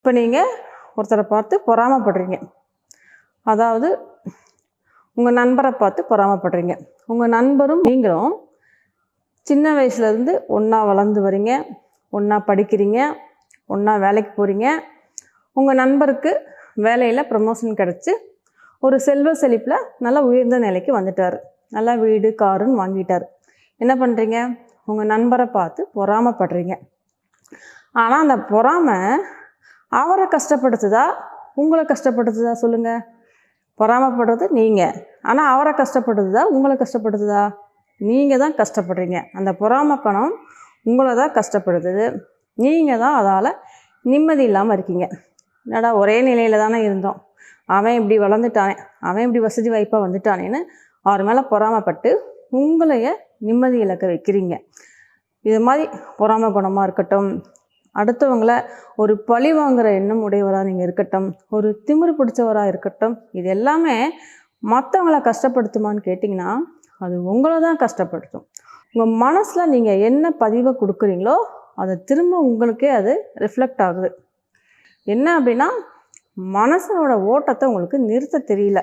இப்போ நீங்கள் ஒருத்தரை பார்த்து பொறாமைப்படுறீங்க. அதாவது உங்கள் நண்பரை பார்த்து பொறாமைப்படுறீங்க. உங்கள் நண்பரும் நீங்களும் சின்ன வயசுலேருந்து ஒன்றா வளர்ந்து வரீங்க, ஒன்றா படிக்கிறீங்க, ஒன்றா வேலைக்கு போகிறீங்க. உங்கள் நண்பருக்கு வேலையில் ப்ரமோஷன் கிடச்சி ஒரு செல்வ செழிப்பில் நல்லா உயர்ந்த நிலைக்கு வந்துட்டார். நல்லா வீடு காருன்னு வாங்கிட்டார். என்ன பண்ணுறீங்க? உங்கள் நண்பரை பார்த்து பொறாமைப்படுறீங்க. ஆனால் அந்த பொறாமை அவரை கஷ்டப்படுத்துதா உங்களை கஷ்டப்படுத்துதா? சொல்லுங்கள். பொறாமைப்படுறது நீங்கள், ஆனால் அவரை கஷ்டப்படுத்துதா உங்களை கஷ்டப்படுத்துதா? நீங்கள் தான் கஷ்டப்படுறீங்க. அந்த பொறாமை பணம் உங்களை தான் கஷ்டப்படுத்துது. நீங்கள் தான் அதால் நிம்மதி இல்லாமல் இருக்கீங்க. என்னடா ஒரே நிலையில் தானே இருந்தோம், அவன் இப்படி வளர்ந்துட்டானே, அவன் இப்படி வசதி வாய்ப்பாக வந்துட்டானேன்னு அவர் மேலே பொறாமைப்பட்டு உங்களைய நிம்மதி இழக்க வைக்கிறீங்க. இது மாதிரி பொறாமை குணமாக இருக்கட்டும், அடுத்தவங்களை ஒரு பழி வாங்குகிற எண்ணம் உடையவராக நீங்கள் இருக்கட்டும், ஒரு திமிரு பிடிச்சவராக இருக்கட்டும், இது எல்லாமே மற்றவங்களை கஷ்டப்படுத்துமான்னு கேட்டிங்கன்னா அது உங்களை தான் கஷ்டப்படுத்தும். உங்கள் மனசில் நீங்கள் என்ன பதிவை கொடுக்குறீங்களோ அதை திரும்ப உங்களுக்கே அது ரிஃப்ளெக்ட் ஆகுது. என்ன அப்படின்னா மனசோட ஓட்டத்தை உங்களுக்கு நிறுத்த தெரியல.